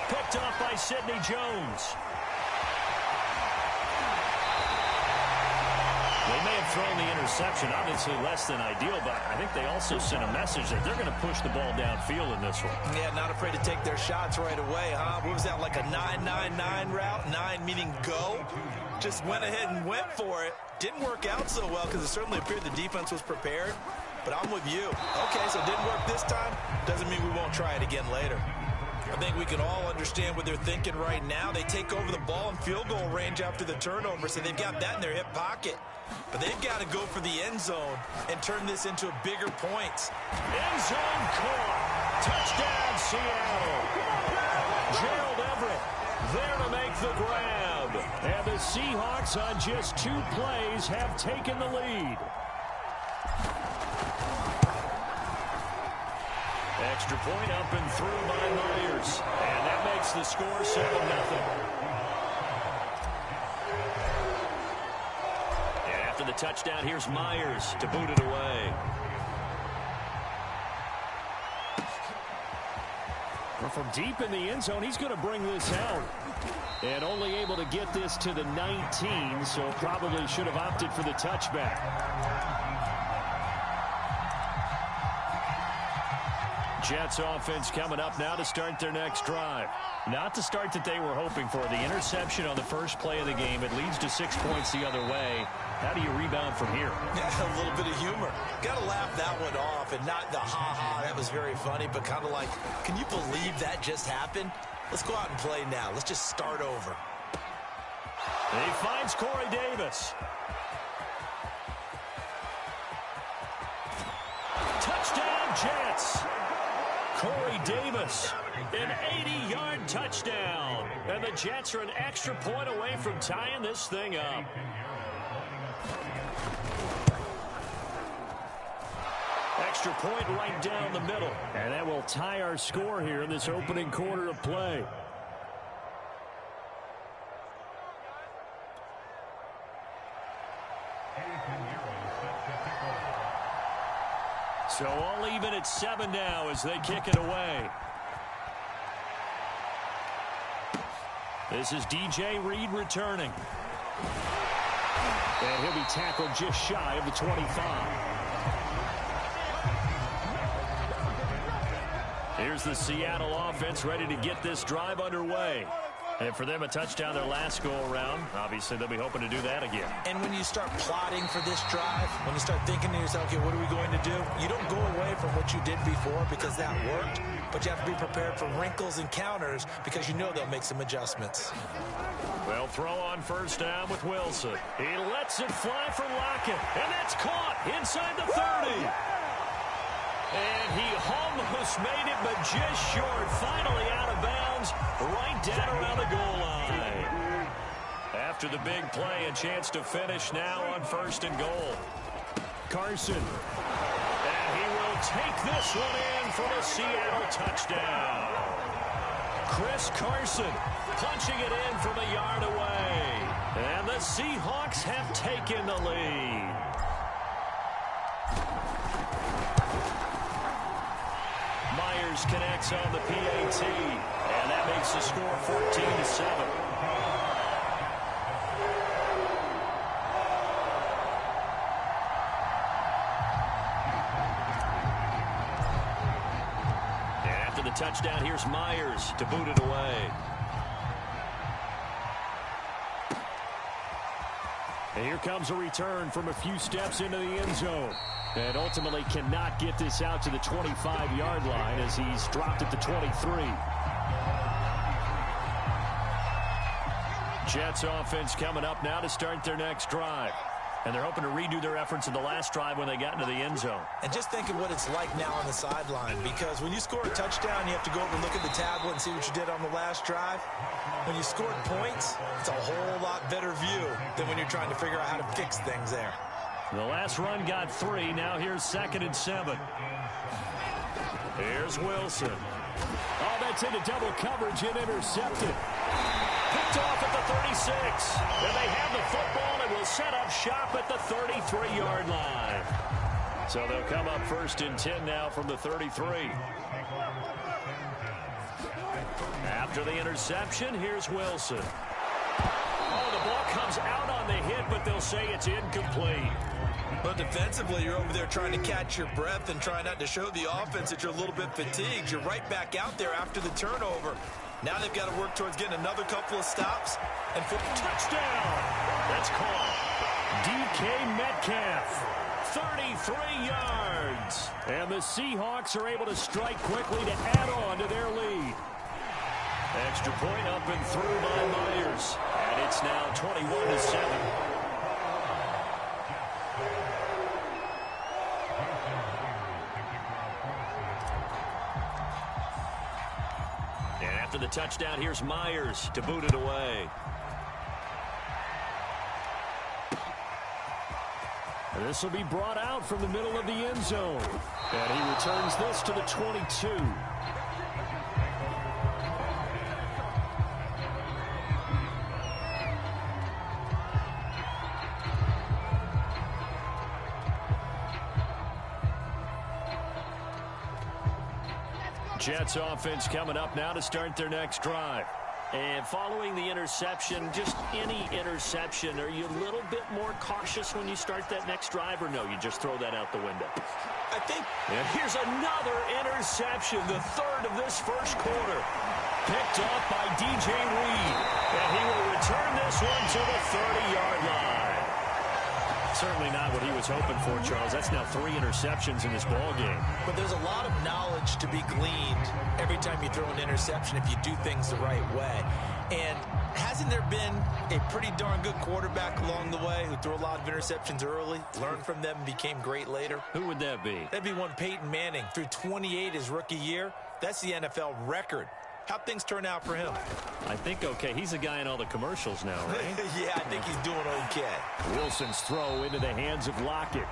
Picked off by Sidney Jones. They may have thrown the interception, obviously less than ideal, but I think they also sent a message that they're going to push the ball downfield in this one. Yeah, not afraid to take their shots right away, huh? What was that, like a 9-9-9 route? 9 meaning go? Just went ahead and went for it. Didn't work out so well because it certainly appeared the defense was prepared. But I'm with you. Okay, so it didn't work this time. Doesn't mean we won't try it again later. I think we can all understand what they're thinking right now. They take over the ball in field goal range after the turnover, so they've got that in their hip pocket. But they've got to go for the end zone and turn this into bigger points. End zone caught. Touchdown, Seattle. Gerald Everett there to make the grab. And the Seahawks on just 2 plays have taken the lead. Extra point up and through by Myers. And that makes the score 7-0. After the touchdown, here's Myers to boot it away. Well, from deep in the end zone, he's going to bring this out. And only able to get this to the 19, so probably should have opted for the touchback. Jets offense coming up now to start their next drive. Not the start that they were hoping for. The interception on the first play of the game. It leads to 6 points the other way. How do you rebound from here? Yeah, a little bit of humor. Got to laugh that one off and not the ha-ha. That was very funny, but kind of like, can you believe that just happened? Let's go out and play now. Let's just start over. He finds Corey Davis. Touchdown, Jets. Corey Davis, an 80-yard touchdown. And the Jets are an extra point away from tying this thing up. Extra point right down the middle. And that will tie our score here in this opening quarter of play. So all even at 7 now as they kick it away. This is DJ Reed returning. And he'll be tackled just shy of the 25. Here's the Seattle offense ready to get this drive underway. And for them, a touchdown their last go-around. Obviously, they'll be hoping to do that again. And when you start plotting for this drive, when you start thinking to yourself, okay, what are we going to do? You don't go away from what you did before because that worked, but you have to be prepared for wrinkles and counters because you know they'll make some adjustments. Well, throw on first down with Wilson. He lets it fly for Lockett, and that's caught inside the 30. And he almost made it, but just short. Finally out of bounds, right down around the goal line. After the big play, a chance to finish now on 1st and goal. Carson. And he will take this one in for the Seattle touchdown. Chris Carson punching it in from a yard away. And the Seahawks have taken the lead. Myers connects on the PAT, and that makes the score 14-7. And after the touchdown, here's Myers to boot it away. And here comes a return from a few steps into the end zone. And ultimately cannot get this out to the 25-yard line as he's dropped at the 23. Jets offense coming up now to start their next drive. And they're hoping to redo their efforts in the last drive when they got into the end zone. And just think of what it's like now on the sideline, because when you score a touchdown, you have to go over and look at the tablet and see what you did on the last drive. When you scored points, it's a whole lot better view than when you're trying to figure out how to fix things there. The last run got 3. Now here's 2nd and 7. Here's Wilson. Oh, that's into double coverage and intercepted. Picked off at the 36. And they have the football and will set up shop at the 33-yard line. So they'll come up 1st and 10 now from the 33. At After the interception, here's Wilson. Oh, the ball comes out on the hit, but they'll say it's incomplete. But defensively, you're over there trying to catch your breath and try not to show the offense that you're a little bit fatigued. You're right back out there after the turnover. Now they've got to work towards getting another couple of stops. And for touchdown! That's caught. DK Metcalf. 33 yards. And the Seahawks are able to strike quickly to add on to their lead. Extra point up and through by Myers. And it's now 21-7. And after the touchdown, here's Myers to boot it away. And this will be brought out from the middle of the end zone. And he returns this to the 22. Jets offense coming up now to start their next drive. And following the interception, just any interception, are you a little bit more cautious when you start that next drive, or no, you just throw that out the window? I think... And here's another interception, the third of this first quarter. Picked off by DJ Reed. And he will return this one to the 30-yard line. Certainly not what he was hoping for, Charles. That's now 3 interceptions in this ball game. But there's a lot of knowledge to be gleaned every time you throw an interception if you do things the right way. And hasn't there been a pretty darn good quarterback along the way who threw a lot of interceptions early, learned from them, and became great later? Who would that be? That'd be one Peyton Manning. Threw 28 his rookie year. That's the NFL record. How'd things turn out for him? I think okay. He's a guy in all the commercials now, right? Yeah, I think he's doing okay. Wilson's throw into the hands of Lockett.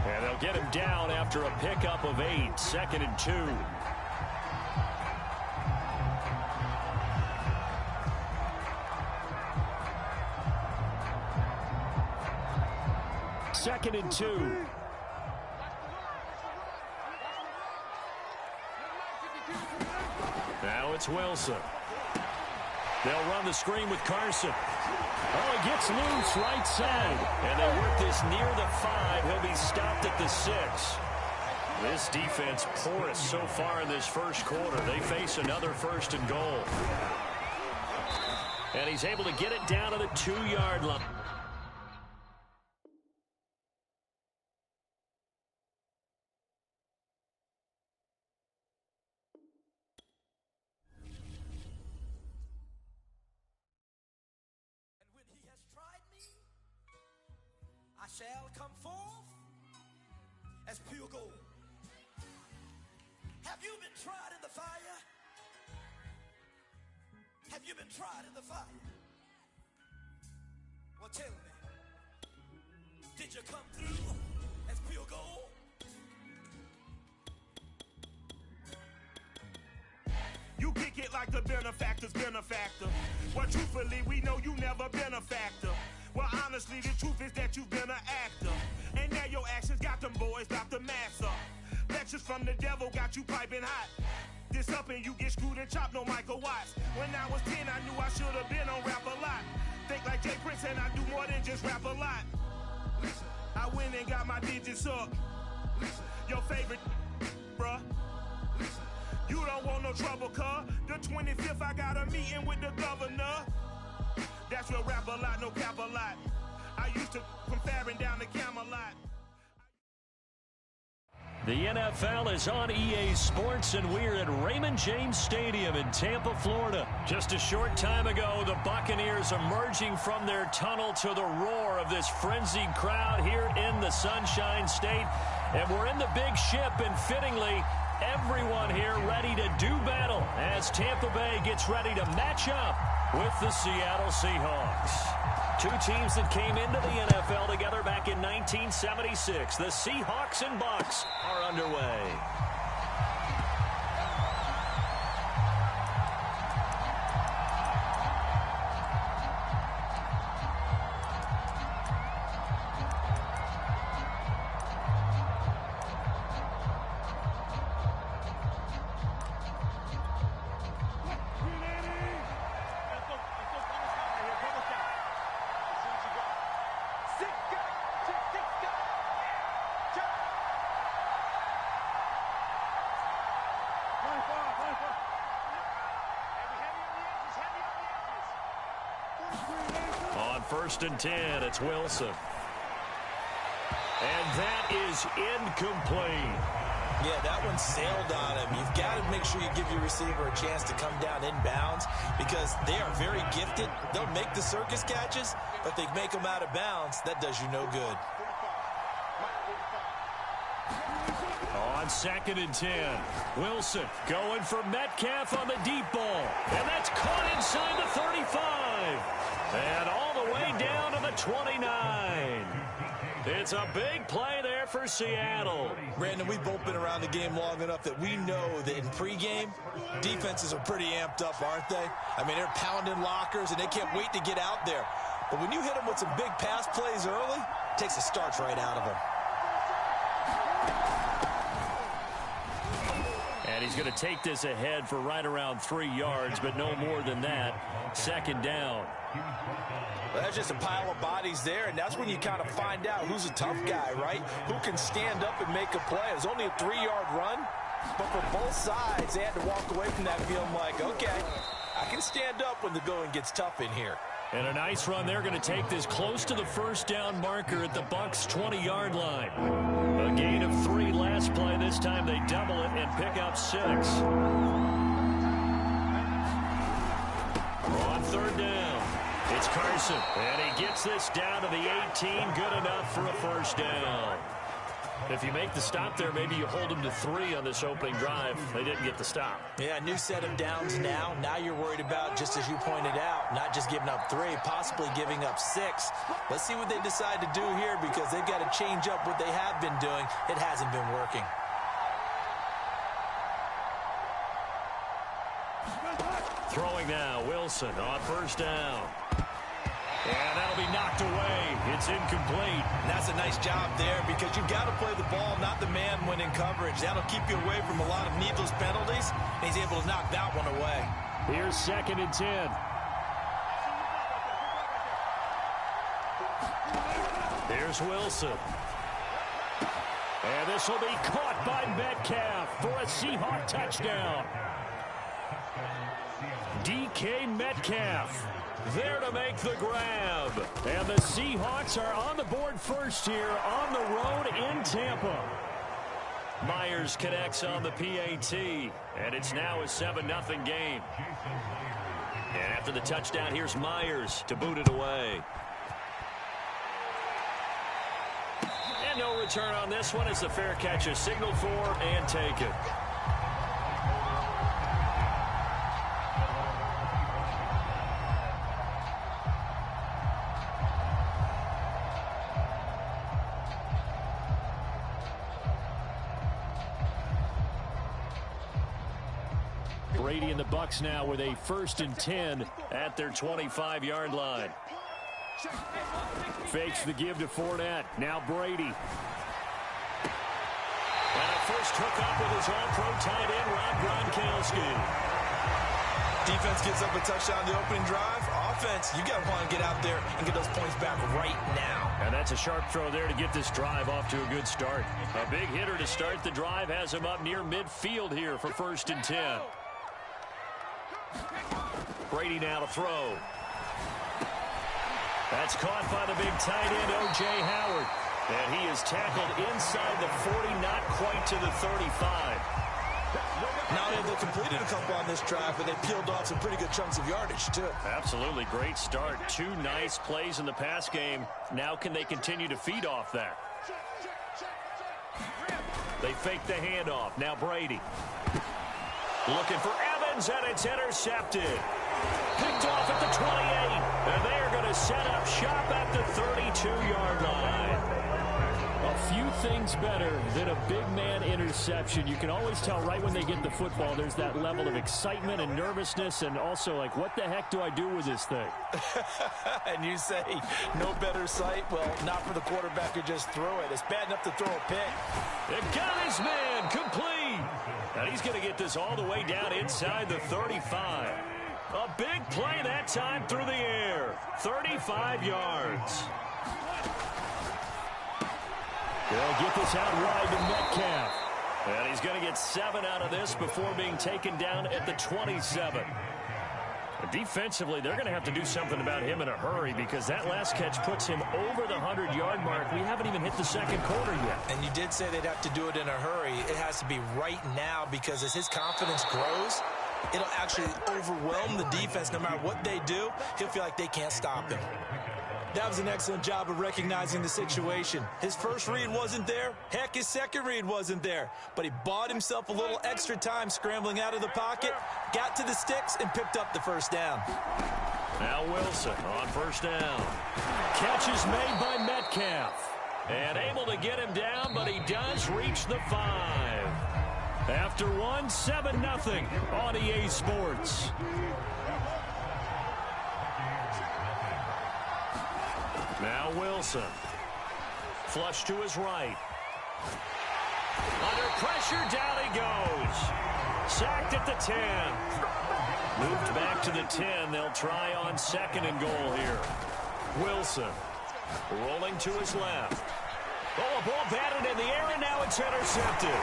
And they'll get him down after a pickup of 8. 2nd and 2. Second and 2. Now it's Wilson. They'll run the screen with Carson. Oh, he gets loose right side. And they work this near the 5. He'll be stopped at the 6. This defense porous so far in this first quarter. They face another 1st and goal. And he's able to get it down to the 2-yard line. Shall come forth as pure gold. Have you been tried in the fire? Have you been tried in the fire? Well, tell me, did you come through as pure gold? You kick it like the benefactor's benefactor. Well, truthfully, we know you never been a factor. Well, honestly, the truth is that you've been an actor. And now your actions got them boys about to mass up. Lectures from the devil got you piping hot. This up and you get screwed and chopped, no Michael Watts. When I was 10, I knew I should have been on rap a lot. Think like Jay Prince and I do more than just rap a lot. Listen, I went and got my digits up. Listen, your favorite, bruh. Listen, you don't want no trouble, cuz. The 25th, I got a meeting with the governor. That's real rap a lot, no cap a lot. I used to from Farron down to Camelot. The NFL is on EA Sports, and we're at Raymond James Stadium in Tampa, Florida. Just a short time ago, the Buccaneers emerging from their tunnel to the roar of this frenzied crowd here in the Sunshine State. And we're in the big ship, and fittingly, everyone here ready to do battle as Tampa Bay gets ready to match up with the Seattle Seahawks. Two teams that came into the NFL together back in 1976. The Seahawks and Bucs are underway. first and 10. It's Wilson. And that is incomplete. Yeah, that one sailed on him. You've got to make sure you give your receiver a chance to come down inbounds because they are very gifted. They'll make the circus catches, but they make them out of bounds. That does you no good. On second and 10, Wilson going for Metcalf on the deep ball. And that's caught inside the 35. And all the way down to the 29. It's a big play there for Seattle. Brandon, we've both been around the game long enough that we know that in pregame, defenses are pretty amped up, aren't they? I mean, they're pounding lockers, and they can't wait to get out there. But when you hit them with some big pass plays early, it takes the starch right out of them. And he's going to take this ahead for right around 3 yards, but no more than that. Second down. Well, that's just a pile of bodies there, and that's when you kind of find out who's a tough guy, right? Who can stand up and make a play. It was only a 3-yard run, but for both sides, they had to walk away from that feeling like, okay, I can stand up when the going gets tough in here. And a nice run. They're going to take this close to the first down marker at the Bucs' 20-yard line. A gain of 3 last play. This time they double it and pick up 6. On third down, it's Carson. And he gets this down to the 18. Good enough for a first down. If you make the stop there, maybe you hold them to 3 on this opening drive. They didn't get the stop. Yeah, new set of downs now. Now you're worried about, just as you pointed out, not just giving up 3, possibly giving up 6. Let's see what they decide to do here because they've got to change up what they have been doing. It hasn't been working. Throwing now, Wilson on first down. And that'll be knocked away. It's incomplete. And that's a nice job there because you've got to play the ball, not the man when in coverage. That'll keep you away from a lot of needless penalties. And he's able to knock that one away. Here's second and 10. Here's Wilson. And this will be caught by Metcalf for a Seahawk touchdown. DK Metcalf there to make the grab. And the Seahawks are on the board first here on the road in Tampa. Myers connects on the PAT. And it's now a 7-0 game. And after the touchdown, here's Myers to boot it away. And no return on this one as the fair catch is signaled for and taken. Brady and the Bucs now with a first and 10 at their 25-yard line. Fakes the give to Fournette. Now Brady. And a first hookup with his all-pro tight end, Rob Gronkowski. Defense gets up a touchdown the opening drive. Offense, you got to want to get out there and get those points back right now. And that's a sharp throw there to get this drive off to a good start. A big hitter to start the drive has him up near midfield here for first and 10. Brady now to throw. That's caught by the big tight end, O.J. Howard. And he is tackled inside the 40, not quite to the 35. Now they've completed a couple on this drive, but they peeled off some pretty good chunks of yardage, too. Absolutely great start. 2 nice plays in the pass game. Now can they continue to feed off that? They fake the handoff. Now Brady. Looking for Evans, and it's intercepted. Picked off at the 28. And they're going to set up shop at the 32-yard line. A few things better than a big man interception. You can always tell right when they get the football, there's that level of excitement and nervousness and also like, what the heck do I do with this thing? And you say, no better sight? Well, not for the quarterback who just threw it. It's bad enough to throw a pick. It got his man complete. And he's going to get this all the way down inside the 35. A big play that time through the air. 35 yards. They'll get this out wide to Metcalf. And he's going to get 7 out of this before being taken down at the 27. Defensively, they're going to have to do something about him in a hurry because that last catch puts him over the 100-yard mark. We haven't even hit the second quarter yet. And you did say they'd have to do it in a hurry. It has to be right now because as his confidence grows, it'll actually overwhelm the defense. No matter what they do, he'll feel like they can't stop him. That was an excellent job of recognizing the situation. His first read wasn't there. Heck, his second read wasn't there. But he bought himself a little extra time scrambling out of the pocket, got to the sticks, and picked up the first down. Now Wilson on first down. Catch is made by Metcalf. And able to get him down, but he does reach the 5. After one, 7-0 on EA Sports. Now Wilson. Flush to his right. Under pressure, down he goes. Sacked at the 10. Moved back to the 10. They'll try on second and goal here. Wilson rolling to his left. Oh, a ball batted in the air, and now it's intercepted.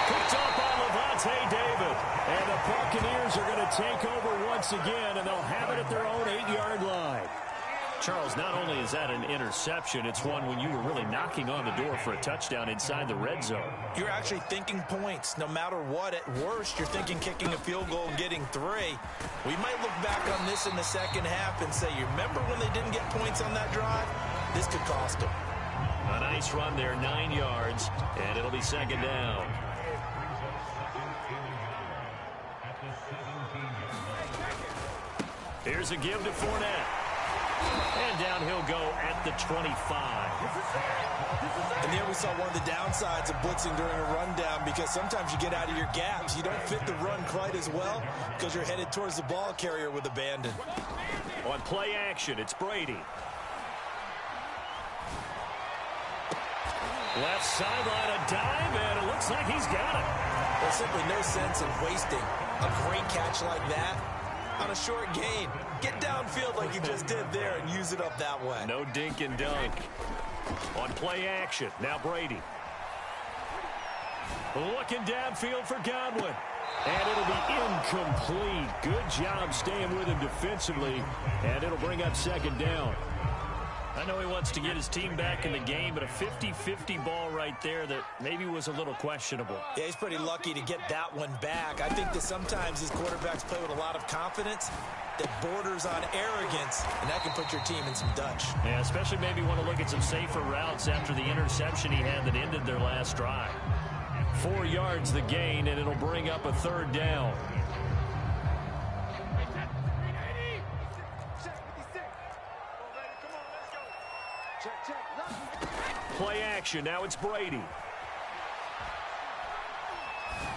Picked off by Levante David. And the Buccaneers are going to take over once again, and they'll have it at their own 8-yard line. Charles, not only is that an interception, it's one when you were really knocking on the door for a touchdown inside the red zone. You're actually thinking points. No matter what, at worst, you're thinking kicking a field goal and getting 3. We might look back on this in the second half and say, you remember when they didn't get points on that drive? This could cost them. A nice run there, 9 yards, and it'll be second down. Here's a give to Fournette. And down he'll go at the 25. And there we saw one of the downsides of blitzing during a rundown because sometimes you get out of your gaps. You don't fit the run quite as well because you're headed towards the ball carrier with abandon. On play action, it's Brady. Left sideline, a dive, and it looks like he's got it. There's simply no sense in wasting a great catch like that on a short gain. Get downfield like you just did there and use it up that way. No dink and dunk. On play action, now Brady. Looking downfield for Godwin. And it'll be incomplete. Good job staying with him defensively. And it'll bring up second down. I know he wants to get his team back in the game, but a 50-50 ball right there that maybe was a little questionable. Yeah, he's pretty lucky to get that one back. I think that sometimes these quarterbacks play with a lot of confidence that borders on arrogance, and that can put your team in some Dutch. Yeah, especially maybe want to look at some safer routes after the interception he had that ended their last drive. 4 yards the gain, and it'll bring up a third down. Play action, now it's Brady.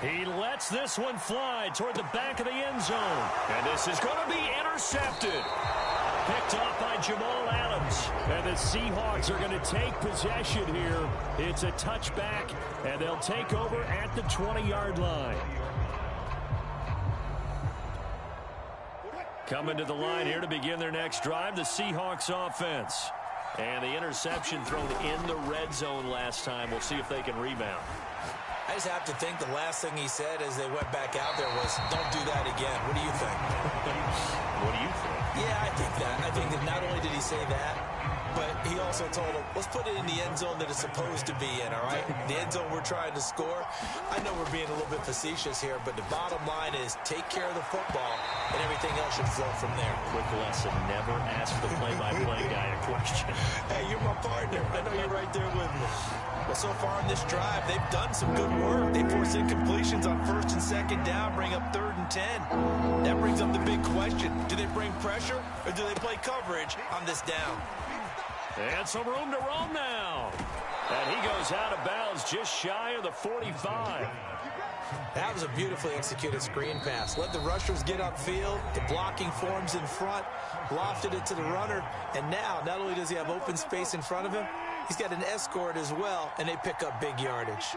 He lets this one fly toward the back of the end zone. And this is going to be intercepted. Picked off by Jamal Adams. And the Seahawks are going to take possession here. It's a touchback, and they'll take over at the 20-yard line. Coming to the line here to begin their next drive, the Seahawks offense. And the interception thrown in the red zone last time. We'll see if they can rebound. I just have to think the last thing he said as they went back out there was, don't do that again. What do you think? What do you think? Yeah, I think that. I think that not only did he say that, but he also told him, let's put it in the end zone that it's supposed to be in, all right? The end zone we're trying to score. I know we're being a little bit facetious here, but the bottom line is take care of the football, and everything else should flow from there. Quick lesson, never ask the play-by-play guy a question. Hey, you're my partner. I know you're right there with me. Well, so far on this drive, they've done some good work. They force incompletions on first and second down, bring up 3rd and 10. That brings up the big question. Do they bring pressure, or do they play coverage on this down? And some room to roam now. And he goes out of bounds just shy of the 45. That was a beautifully executed screen pass. Let the rushers get upfield. The blocking forms in front. Lofted it to the runner. And now, not only does he have open space in front of him, he's got an escort as well, and they pick up big yardage.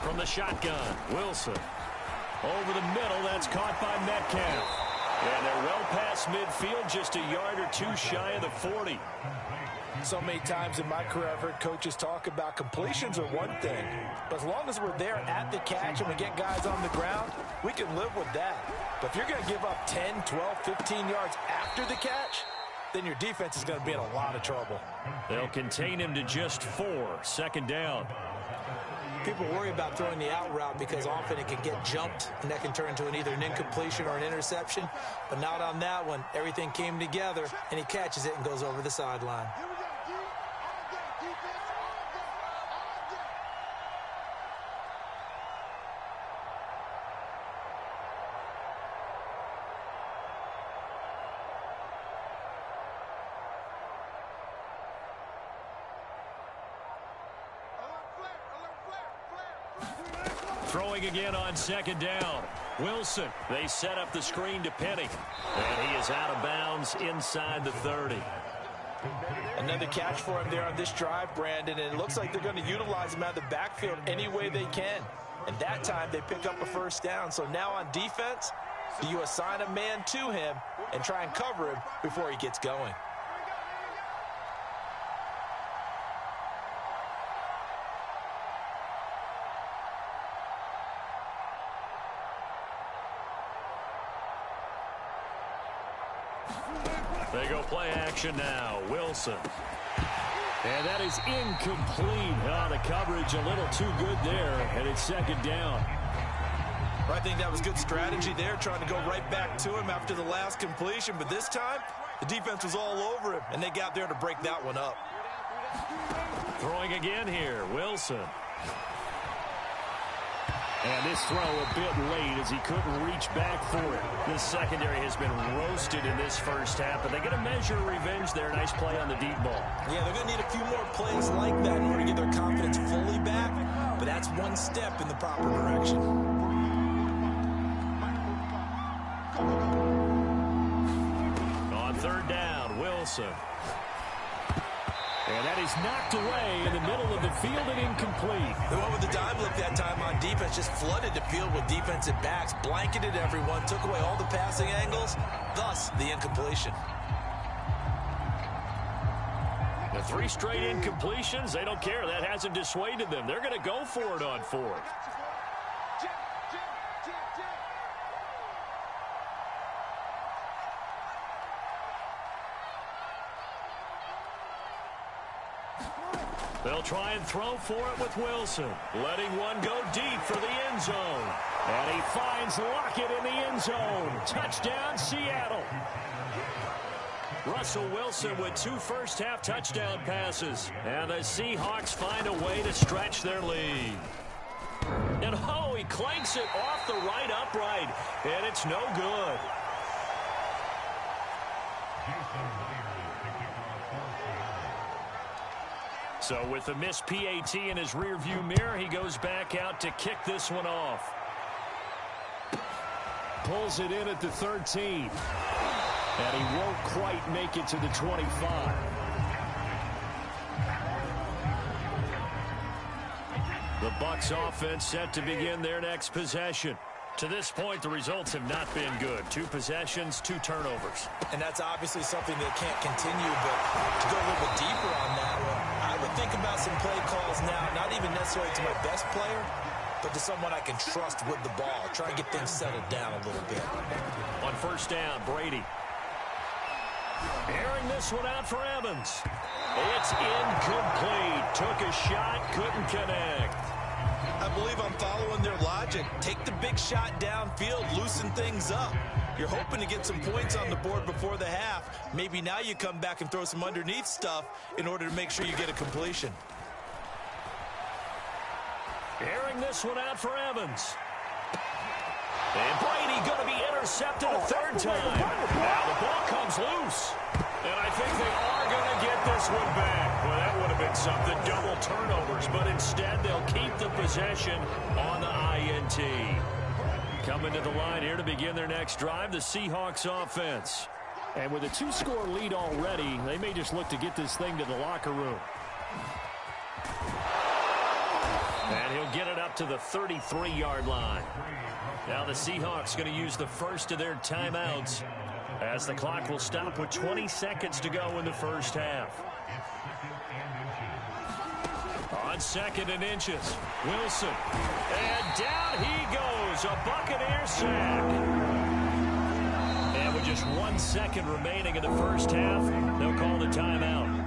From the shotgun, Wilson. Over the middle, that's caught by Metcalf. And they're well past midfield, just a yard or two shy of the 40. So many times in my career, I've heard coaches talk about completions are one thing. But as long as we're there at the catch and we get guys on the ground, we can live with that. But if you're going to give up 10, 12, 15 yards after the catch, then your defense is going to be in a lot of trouble. They'll contain him to just 4. Second down. People worry about throwing the out route because often it can get jumped, and that can turn into either an incompletion or an interception. But not on that one. Everything came together, and he catches it and goes over the sideline. Throwing again on second down. Wilson. They set up the screen to Penny. And he is out of bounds inside the 30. Another catch for him there on this drive, Brandon, and it looks like they're going to utilize him out of the backfield any way they can. And that time they pick up a first down. So now on defense, do you assign a man to him and try and cover him before he gets going? They go play action now. Wilson. And that is incomplete. The coverage a little too good there, and it's second down. I think that was good strategy there, trying to go right back to him after the last completion. But this time, the defense was all over him, and they got there to break that one up. Throwing again here, Wilson. And this throw a bit late as he couldn't reach back for it. The secondary has been roasted in this first half, but they get a measure of revenge there. Nice play on the deep ball. Yeah, they're going to need a few more plays like that in order to get their confidence fully back, but that's one step in the proper direction. On third down, Wilson. And that is knocked away in the middle of the field and incomplete. The one with the dime look that time on defense just flooded the field with defensive backs, blanketed everyone, took away all the passing angles, thus the incompletion. The 3 straight incompletions, they don't care. That hasn't dissuaded them. They're going to go for it on 4th. They'll try and throw for it with Wilson. Letting one go deep for the end zone. And he finds Lockett in the end zone. Touchdown, Seattle. Russell Wilson with 2 first-half touchdown passes. And the Seahawks find a way to stretch their lead. And he clanks it off the right upright. And it's no good. So with the missed PAT in his rearview mirror, he goes back out to kick this one off. Pulls it in at the 13. And he won't quite make it to the 25. The Bucs offense set to begin their next possession. To this point, the results have not been good. 2 possessions, 2 turnovers. And that's obviously something that can't continue, but to go a little bit deeper on that one, I would think about some play calls now, not even necessarily to my best player, but to someone I can trust with the ball. Try and get things settled down a little bit. On first down, Brady. Airing this one out for Evans. It's incomplete. Took a shot, couldn't connect. I believe I'm following their logic. Take the big shot downfield, loosen things up. You're hoping to get some points on the board before the half. Maybe now you come back and throw some underneath stuff in order to make sure you get a completion. Airing this one out for Evans. And Brady going to be intercepted a 3rd time. Now the ball comes loose. And I think they are going to get this one back. Well, that would have been something. Double turnovers. But instead, they'll keep the possession on the INT. Coming to the line here to begin their next drive, the Seahawks offense. And with a 2-score lead already, they may just look to get this thing to the locker room. And he'll get it up to the 33-yard line. Now the Seahawks going to use the first of their timeouts as the clock will stop with 20 seconds to go in the first half. On 2nd and inches, Wilson. And down he goes, a Buccaneer sack. just 1 second remaining in the first half. They'll call the timeout.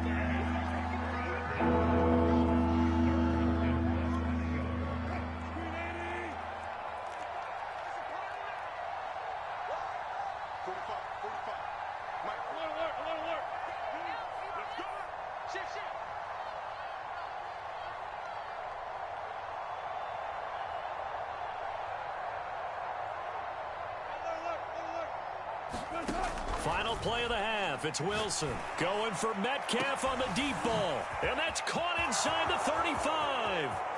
Final play of the half. It's Wilson going for Metcalf on the deep ball. And that's caught inside the 35.